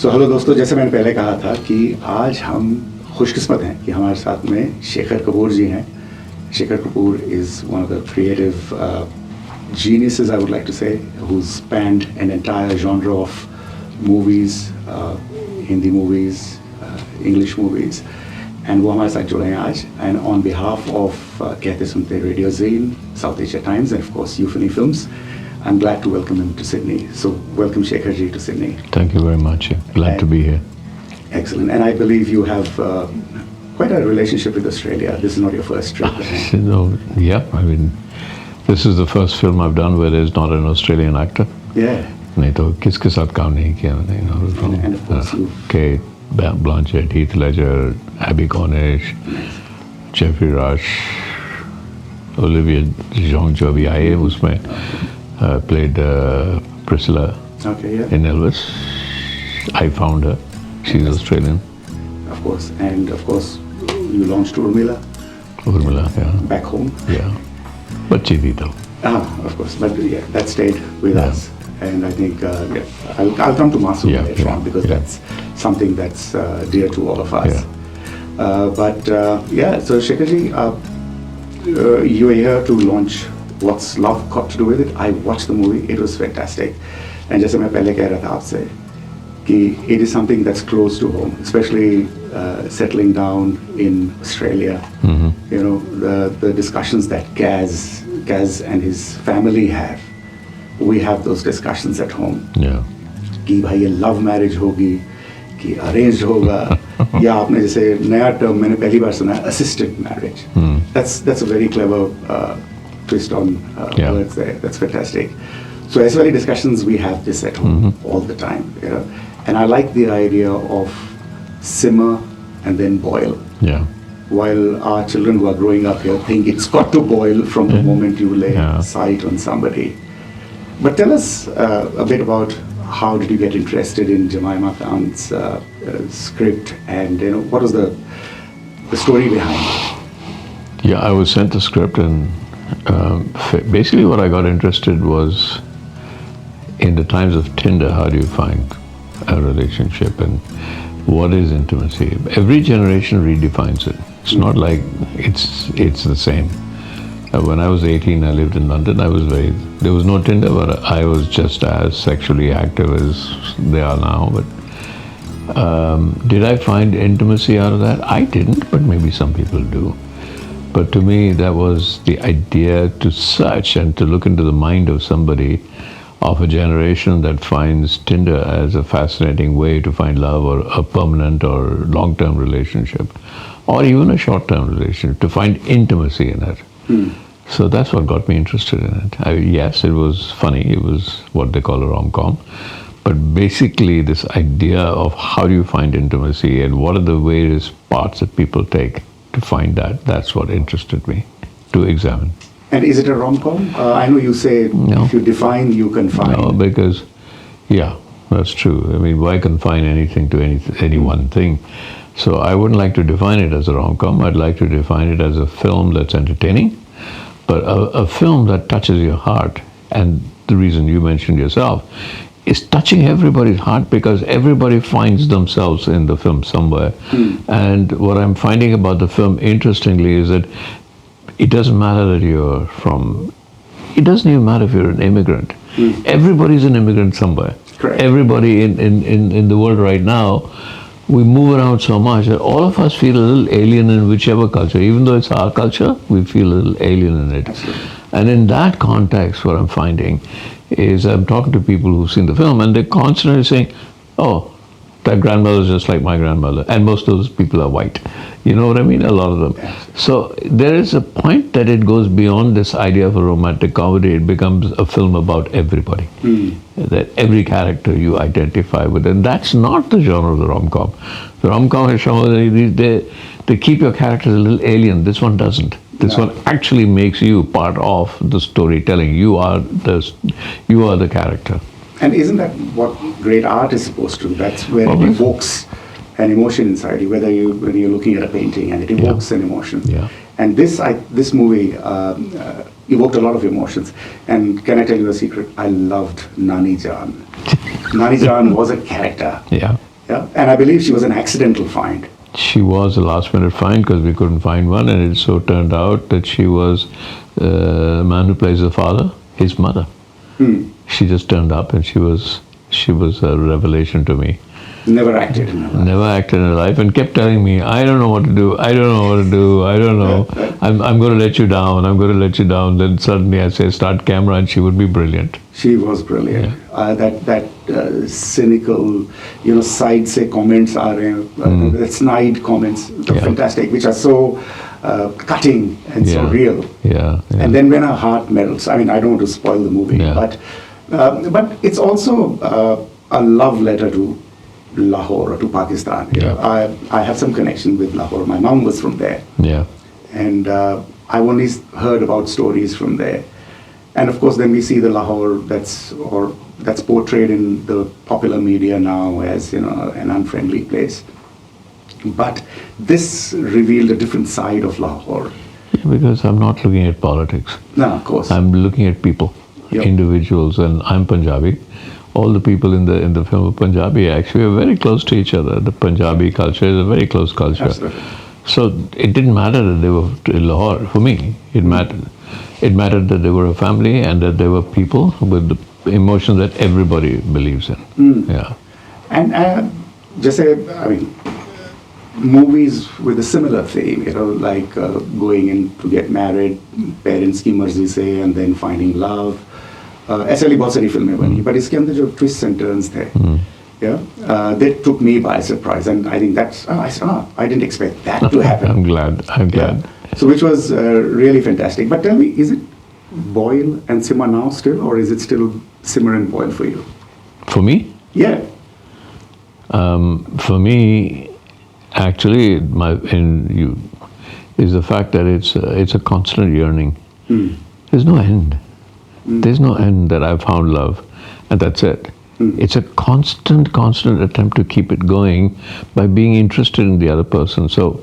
So hello दोस्तों, जैसे मैंने पहले कहा था कि आज हम खुशकिस्मत हैं कि हमारे साथ में शेखर कपूर जी हैं. Shekhar Kapur is one of the creative geniuses, I would like to say, who's spanned an entire genre of movies, Hindi movies, English movies. And वो हमारे साथ जुड़े हैं आज. And on behalf of Kehte, Sunte, Radio-zine, South Asia Times, and of course Euphony Films, I'm glad to welcome him to Sydney. So welcome Shekhar ji to Sydney. Thank you very much. Glad to be here. Excellent. And I believe you have quite a relationship with Australia. This is not your first trip. No, yeah, I mean, this is the first film I've done where there's not an Australian actor. Yeah. नहीं तो किसके साथ काम नहीं किया मैंने, you know, And of course you... Kate Blanchett, Heath Ledger, Abby Cornish, Jeffrey Rush, Olivia Jong जो अभी आई है उसमें played Priscilla in Elvis. I found her. She's Australian. Of course, and of course you launched Urmila, yeah. Back home. Yeah. Bachchi thi though. Of course, but yeah, that stayed with us. And I think I'll come to Masoom later on because that's something that's dear to all of us. So Shekhar ji, you are here to launch What's Love Got to Do With It. I watched the movie, it was fantastic. And जैसे मैं पहले कह रहा था आपसे कि it is something that's close to home, especially settling down in Australia. Mm-hmm. You know, the discussions that Gaz and his family have. We have those discussions at home. Yeah. कि भाई ये love marriage होगी, कि arranged होगा, या आपने जैसे नया term मैंने पहली बार सुना है, assisted marriage. That's a very clever twist on words there. That's fantastic. So as many discussions we have this at home all the time, you know. And I like the idea of simmer and then boil. Yeah. While our children who are growing up here think it's got to boil from the moment you lay sight on somebody. But tell us a bit about how did you get interested in Jemima Khan's script, and you know what was the story behind it? Yeah, I was sent the script, and basically what I got interested was in the times of Tinder, how do you find a relationship and what is intimacy? Every generation redefines it. It's not like it's the same. When I was 18, I lived in London. There was no Tinder, but I was just as sexually active as they are now. But did I find intimacy out of that? I didn't, but maybe some people do. But to me, that was the idea, to search and to look into the mind of somebody of a generation that finds Tinder as a fascinating way to find love, or a permanent or long-term relationship, or even a short-term relationship, to find intimacy in it. So that's what got me interested in it. Yes, it was funny. It was what they call a rom-com. But basically, this idea of how do you find intimacy and what are the various parts that people take to find that's what interested me to examine. And is it a rom-com? I know you say if you define, you confine. No, because, yeah, that's true. I mean, why confine anything to any one thing? So I wouldn't like to define it as a rom-com. I'd like to define it as a film that's entertaining, but a film that touches your heart. And the reason you mentioned yourself is touching everybody's heart, because everybody finds themselves in the film somewhere. And what I'm finding about the film, interestingly, is that it doesn't matter that you're from, it doesn't even matter if you're an immigrant. Everybody's an immigrant somewhere. Correct. Everybody in the world right now, we move around so much that all of us feel a little alien in whichever culture. Even though it's our culture, we feel a little alien in it. Absolutely. And in that context, what I'm finding is I'm talking to people who've seen the film, and they're constantly saying, oh, that grandmother is just like my grandmother. And most of those people are white. You know what I mean? A lot of them. Yes. So there is a point that it goes beyond this idea of a romantic comedy. It becomes a film about everybody. That every character you identify with. And that's not the genre of the rom-com. The rom-com is they keep your characters a little alien. This one doesn't. This one actually makes you part of the storytelling. You are the character. And isn't that what great art is supposed to? That's where it evokes an emotion inside you, when you're looking at a painting and it evokes an emotion. Yeah. And this movie evoked a lot of emotions. And can I tell you a secret? I loved Nani Jaan. Nani Jaan was a character. Yeah. Yeah, and I believe she was an accidental find. She was a last-minute find because we couldn't find one, and it so turned out that she was the man who plays the father, his mother. She just turned up, and she was a revelation to me. Never acted in her life. Never acted in her life, and kept telling me, I don't know what to do, I don't know what to do, I don't know. I'm going to let you down, I'm going to let you down. Then suddenly I say, start camera, and she would be brilliant. She was brilliant. Yeah. That cynical, side se comments are, that snide comments, fantastic, which are so cutting and so real. Yeah. And then when her heart melts, I mean, I don't want to spoil the movie, but it's also a love letter to Lahore or to Pakistan. I have some connection with Lahore. My mom was from there. Yeah. And I've only heard about stories from there. And of course, then we see the Lahore that's portrayed in the popular media now as an unfriendly place. But this revealed a different side of Lahore. Yeah, because I'm not looking at politics. No, of course. I'm looking at people, individuals, and I'm Punjabi. All the people in the film of Punjabi actually are very close to each other. The Punjabi culture is a very close culture. Absolutely. So it didn't matter that they were in Lahore. For me, it mattered. It mattered that they were a family and that they were people with the emotions that everybody believes in. Yeah. And just say, I mean, movies with a similar theme, like going in to get married, parents की मर्जी से, and then finding love. ऐसे वाली बहुत सारी फिल्में बनी, but इसके अंदर जो twists and turns थे, they took me by surprise, and I think I didn't expect that to happen. I'm glad. Yeah. So which was really fantastic. But tell me, is it boil and simmer now still, or is it still simmer and boil for you? For me? Yeah. For me, actually, is the fact that it's a constant yearning. There's no end. There's no end that I've found love, and that's it. It's a constant attempt to keep it going by being interested in the other person. So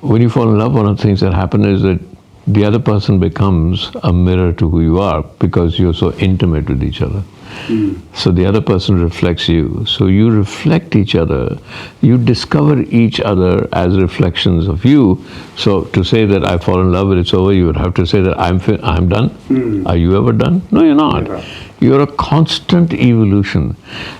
when you fall in love, one of the things that happen is that the other person becomes a mirror to who you are because you're so intimate with each other. So the other person reflects you. So you reflect each other. You discover each other as reflections of you. So to say that I fall in love and it's over, you would have to say that I'm done. Are you ever done? No, you're not. Never. You're a constant evolution.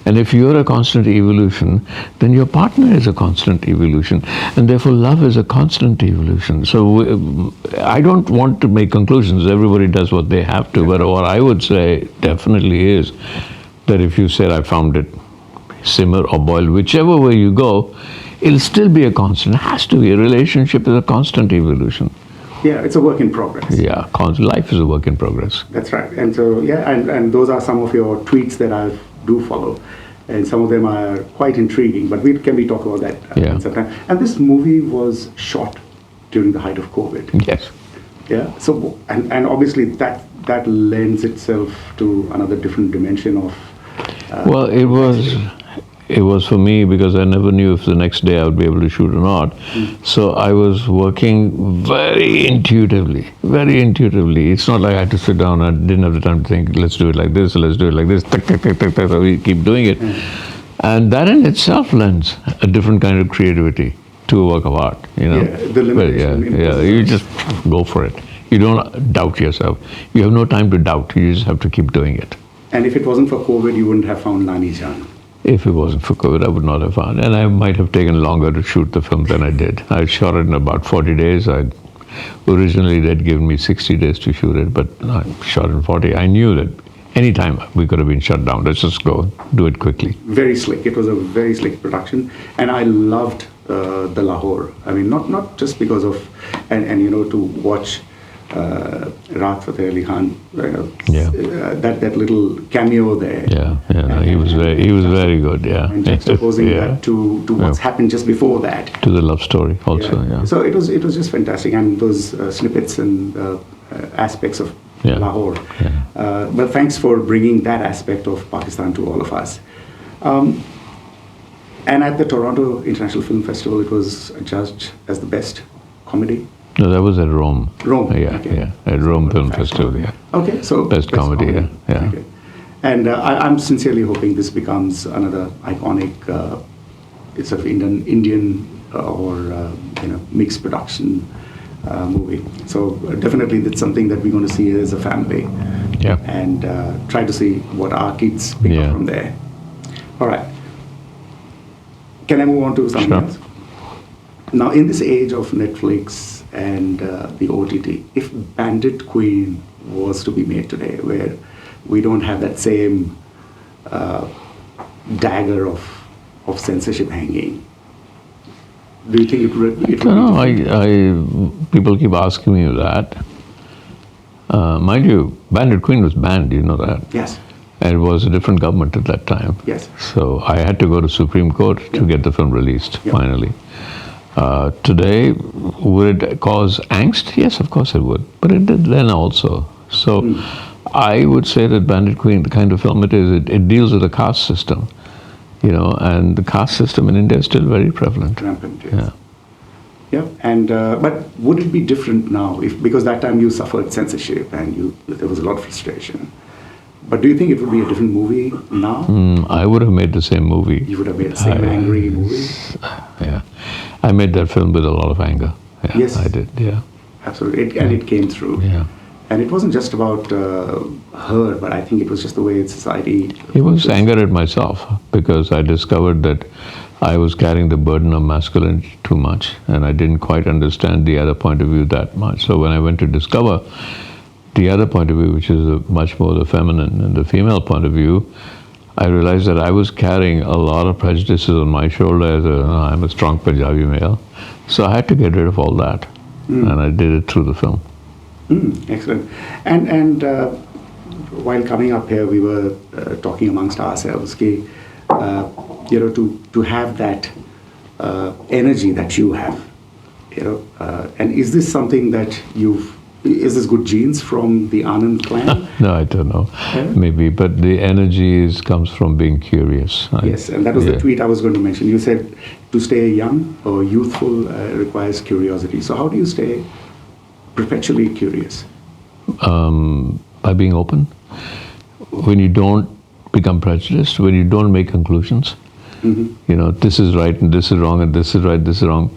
And if you're a constant evolution, then your partner is a constant evolution. And therefore love is a constant evolution. So I don't want to make conclusions. Everybody does what they have to. But what I would say definitely is that if you said I found it, simmer or boil, whichever way you go, it'll still be a constant. It has to be. A relationship is a constant evolution. Yeah, it's a work in progress. Yeah, life is a work in progress. That's right. And so, and those are some of your tweets that I do follow. And some of them are quite intriguing, but we talk about that sometime. And this movie was shot during the height of COVID. Yes. Yeah. So, and obviously that lends itself to another different dimension of... well, it was for me because I never knew if the next day I would be able to shoot or not. So I was working very intuitively. It's not like I had to sit down. I didn't have the time to think, let's do it like this, let's do it like this. So we keep doing it. And that in itself lends a different kind of creativity to a work of art. Yeah, the limitation. You just go for it. You don't doubt yourself. You have no time to doubt. You just have to keep doing it. And if it wasn't for COVID, you wouldn't have found Nani Jaan. If it wasn't for COVID, I would not have found. And I might have taken longer to shoot the film than I did. I shot it in about 40 days. Originally, they'd given me 60 days to shoot it, but I shot in 40. I knew that any time we could have been shut down. Let's just go do it quickly. Very slick. It was a very slick production. And I loved the Lahore. I mean, not just because of, and to watch Raat Fateh Ali Khan, that little cameo there. He was very good. Yeah, and juxtaposing that to what's happened just before that. To the love story also. Yeah. So it was just fantastic, and those snippets and aspects of Lahore. But thanks for bringing that aspect of Pakistan to all of us. And at the Toronto International Film Festival, it was judged as the best comedy. No, that was at Rome. Rome. At Rome Film Festival. Yeah. Okay, so best comedy. Yeah. Okay. And I'm sincerely hoping this becomes another iconic, it's sort of Indian or mixed production movie. So definitely that's something that we're going to see as a family. Yeah. And try to see what our kids pick up from there. All right. Can I move on to something else? Now, in this age of Netflix and the OTT, if Bandit Queen was to be made today, where we don't have that same dagger of censorship hanging, do you think it would be different? People keep asking me that. Mind you, Bandit Queen was banned, you know that? Yes. And it was a different government at that time. Yes. So I had to go to Supreme Court to get the film released, finally. Today, would it cause angst? Yes, of course it would. But it did then also. So I would say that Bandit Queen, the kind of film it is, it deals with the caste system, and the caste system in India is still very prevalent. Rampant, yes. Yeah, and but would it be different now, because that time you suffered censorship and there was a lot of frustration? But do you think it would be a different movie now? I would have made the same movie. You would have made the same angry movie? Yeah. I made that film with a lot of anger. Yeah, yes. I did, yeah. Absolutely. And it came through. Yeah. And it wasn't just about her, but I think it was just the way society... It was anger at myself, because I discovered that I was carrying the burden of masculinity too much, and I didn't quite understand the other point of view that much. So when I went to discover the other point of view, which is much more the feminine and the female point of view, I realized that I was carrying a lot of prejudices on my shoulder as I'm a strong Punjabi male. So I had to get rid of all that, and I did it through the film. Excellent. And while coming up here, we were talking amongst ourselves, to have that energy that you have, and is this something that is this good genes from the Anand clan? No, I don't know. Maybe, but the energy comes from being curious. Yes, and that was the tweet I was going to mention. You said to stay young or youthful requires curiosity. So how do you stay perpetually curious? By being open. When you don't become prejudiced, when you don't make conclusions, this is right and this is wrong and this is right, this is wrong.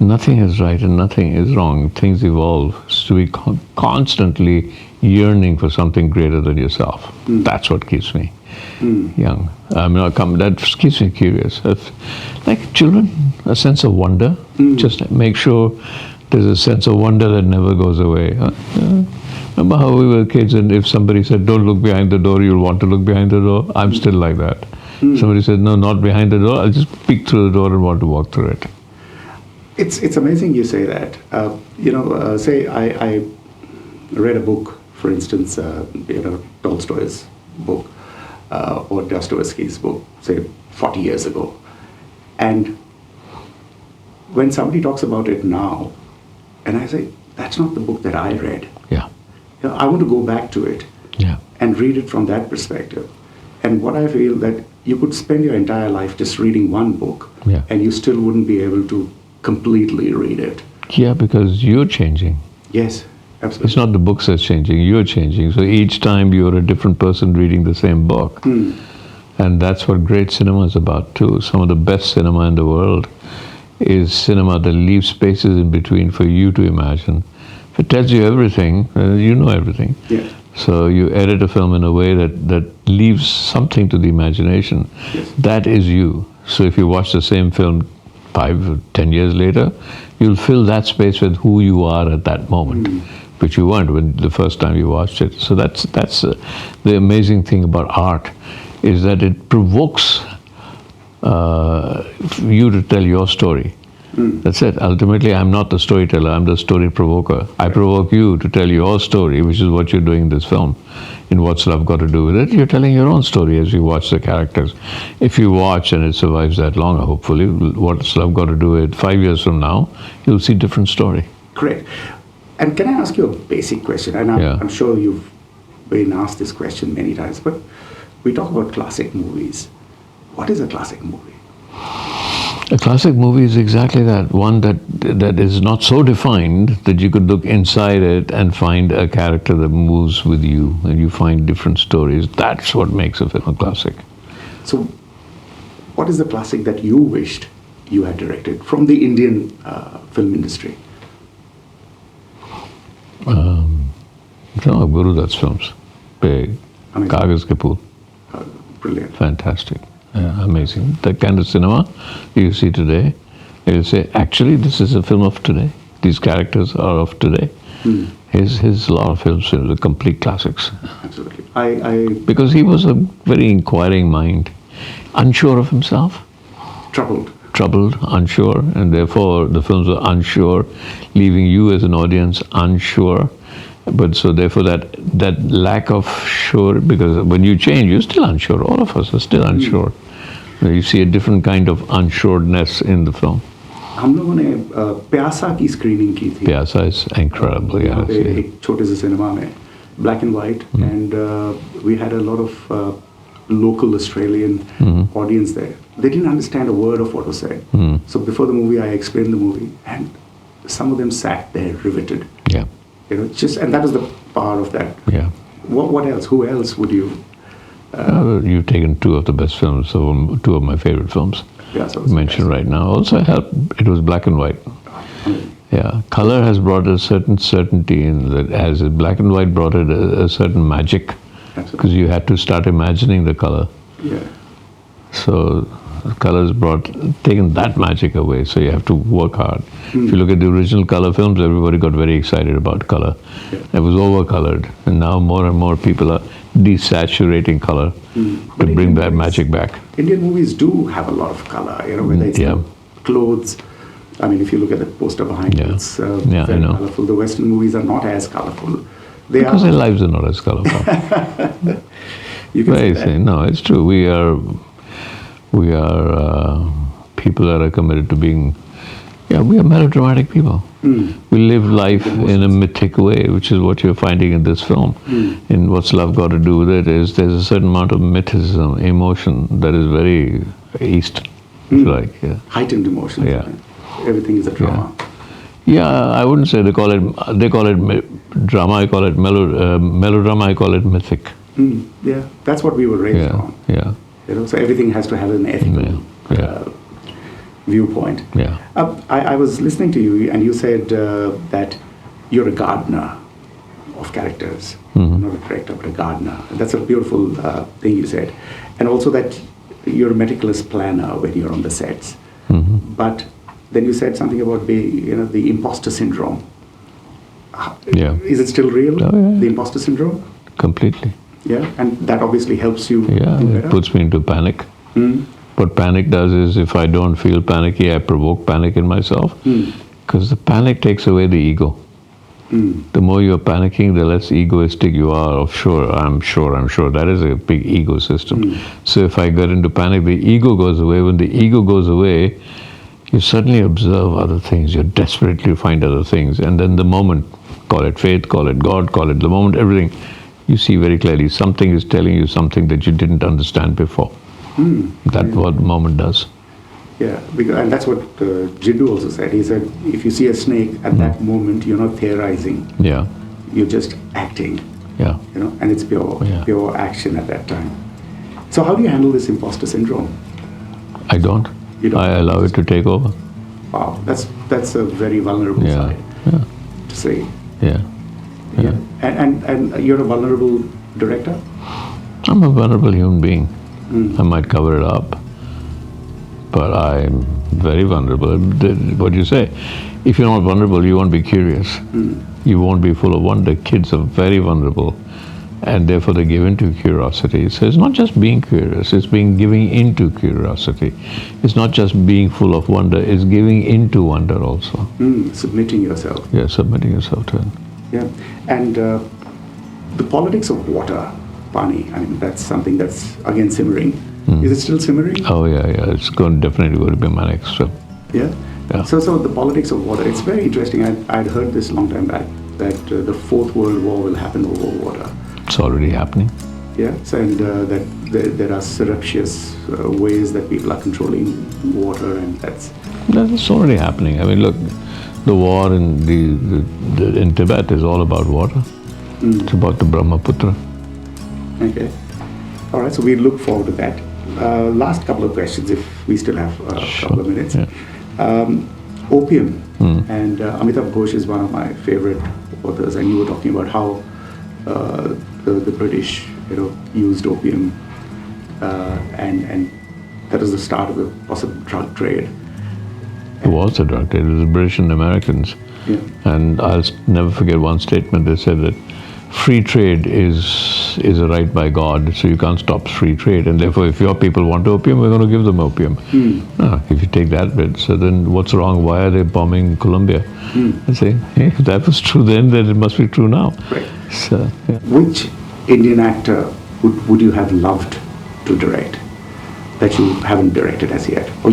Nothing is right and nothing is wrong. Things evolve. So we constantly yearning for something greater than yourself. That's what keeps me young. That keeps me curious. Like children, a sense of wonder. Just make sure there's a sense of wonder that never goes away. Remember how we were kids, and if somebody said, don't look behind the door, you'll want to look behind the door? I'm still like that. Somebody said, no, not behind the door, I'll just peek through the door and want to walk through it. It's amazing you say that. Say I read a book, for instance, Tolstoy's book, or Dostoevsky's book, say 40 years ago. And when somebody talks about it now, and I say, that's not the book that I read. Yeah. I want to go back to it and read it from that perspective. And what I feel that you could spend your entire life just reading one book, and you still wouldn't be able to completely read it. Yeah, because you're changing. Yes, absolutely. It's not the books that's changing, you're changing. So each time you're a different person reading the same book. And that's what great cinema is about too. Some of the best cinema in the world is cinema that leaves spaces in between for you to imagine. If it tells you everything, you know everything. Yeah. So you edit a film in a way that leaves something to the imagination. Yes. That is you. So if you watch the same film 5 or 10 years later, you'll fill that space with who you are at that moment, which you weren't when the first time you watched it. So that's the amazing thing about art, is that it provokes you to tell your story. That's it. Ultimately, I'm not the storyteller, I'm the story provoker. I provoke you to tell your story, which is what you're doing in this film. In What's Love Got to Do with It? You're telling your own story as you watch the characters. If you watch and it survives that long, hopefully, What's Love Got to Do with It 5 years from now, you'll see different story. Correct. And can I ask you a basic question? And I'm sure you've been asked this question many times, but we talk about classic movies. What is a classic movie? A classic movie is exactly that. One that is not so defined that you could look inside it and find a character that moves with you, and you find different stories. That's what makes a film a classic. So, what is the classic that you wished you had directed from the Indian film industry? Guru Dutt's films. Big. Kagaz Ke Phool. Brilliant. Fantastic. Amazing. The kind of cinema you see today, you'll say, actually, this is a film of today. These characters are of today. His lot of films are complete classics. Absolutely. Because he was a very inquiring mind, unsure of himself. Troubled, unsure, and therefore the films are unsure, leaving you as an audience unsure. But so therefore that lack of sure, because when you change, you're still unsure. All of us are still unsure. You see a different kind of unsureness in the film. हम लोगों ने प्यासा की screening की थी. Pyasa is incredible. यहाँ पे एक छोटे से सिनेमा में, black and white, and we had a lot of local Australian audience there. They didn't understand a word of what was said. So before the movie, I explained the movie, and some of them sat there riveted. Yeah. And that was the power of that. Yeah. What else? Who else would you? You've taken two of the best films, two of my favorite films. Yeah, so mentioned right now. Also helped. It was black and white. Yeah, color has brought a certain certainty in that. As black and white brought it a certain magic, because you had to start imagining the color. Yeah. So colors taken that magic away. So you have to work hard. If you look at the original color films, everybody got very excited about color. Yeah. It was overcolored, and now more and more people are desaturating color to bring that magic back. Indian movies do have a lot of color. Whether it's the clothes. I mean, if you look at the poster behind it, it's very colorful. The Western movies are not as colorful. Because their lives are not as colorful. You can say that. No, it's true. We are people that are committed to being. Yeah, we are melodramatic people. We live life in a mythic way, which is what you're finding in this film. And what's love got to do with it is there's a certain amount of mythicism, emotion that is very East, if you like. Yeah. Heightened emotion. Yeah. Everything is a drama. Yeah, I wouldn't say they call it drama. I call it melodrama. I call it mythic. Yeah, that's what we were raised on. Yeah. So everything has to have an ethical viewpoint. Yeah. I was listening to you, and you said that you're a gardener of characters, not a director, but a gardener. That's a beautiful thing you said, and also that you're a meticulous planner when you're on the sets. But then you said something about the imposter syndrome. Yeah. Is it still real? Oh, yeah. The imposter syndrome? Completely. Yeah, and that obviously helps you. Yeah, it puts me into panic. What panic does is, if I don't feel panicky, I provoke panic in myself, because the panic takes away the ego. The more you're panicking, the less egoistic you are. I'm sure. That is a big ego system. So if I get into panic, the ego goes away. When the ego goes away, you suddenly observe other things. You're desperate to find other things. And then the moment, call it faith, call it God, call it the moment, everything, you see very clearly something is telling you something that you didn't understand before. That's what the moment does. Yeah, and that's what Jiddu also said. He said, if you see a snake at that moment, you're not theorizing. Yeah. You're just acting. Yeah. And it's pure action at that time. So how do you handle this imposter syndrome? I don't. You don't? I allow it to take over. Wow, that's a very vulnerable side to say. Yeah. And you're a vulnerable director? I'm a vulnerable human being. I might cover it up, but I'm very vulnerable. What you say, if you're not vulnerable, you won't be curious. You won't be full of wonder. Kids are very vulnerable, and therefore they give into curiosity. So it's not just being curious, it's giving into curiosity. It's not just being full of wonder, it's giving into wonder also. Submitting yourself. Yeah, submitting yourself to it. Yeah, and the politics of water, Pani, I mean, that's something that's again simmering. Is it still simmering? Oh yeah, it's definitely going to be my next film. Yeah? So the politics of water, it's very interesting. I'd heard this long time back, that the Fourth World War will happen over water. It's already happening. Yes, and that there are surreptitious ways that people are controlling water, and That's already happening. I mean, look, the war in Tibet is all about water. It's about the Brahmaputra. Okay. All right, so we look forward to that. Last couple of questions, if we still have a couple of minutes. Yeah. Opium, and Amitabh Ghosh is one of my favorite authors, and you were talking about how the British, used opium, and that was the start of the possible drug trade. It was a drug trade. It was the British and Americans. Yeah. And I'll never forget one statement. They said that free trade is a right by God, so you can't stop free trade. And therefore, if your people want opium, we're going to give them opium. If you take that bit, so then what's wrong? Why are they bombing Colombia? I say, hey, if that was true then it must be true now. Right. So, yeah. Which Indian actor would you have loved to direct that you haven't directed as yet? Or,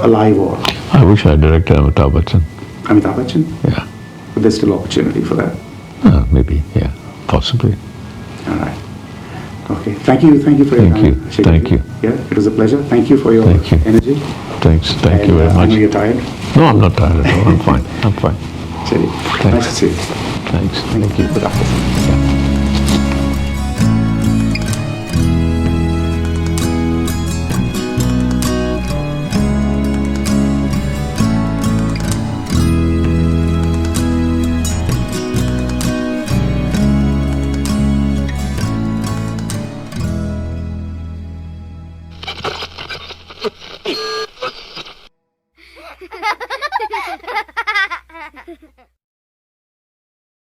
alive or? I wish I directed Amitabh Bachchan. Amitabh Bachchan? Yeah. But there's still opportunity for that. Maybe, yeah, possibly. All right. Okay. Thank you for your time. Thank you. Yeah, it was a pleasure. Thank you for your energy. Thanks. Thank you very I much. know you're tired. No, I'm not tired at all. I'm fine. Nice to see you. Thanks. Thank you. Good afternoon.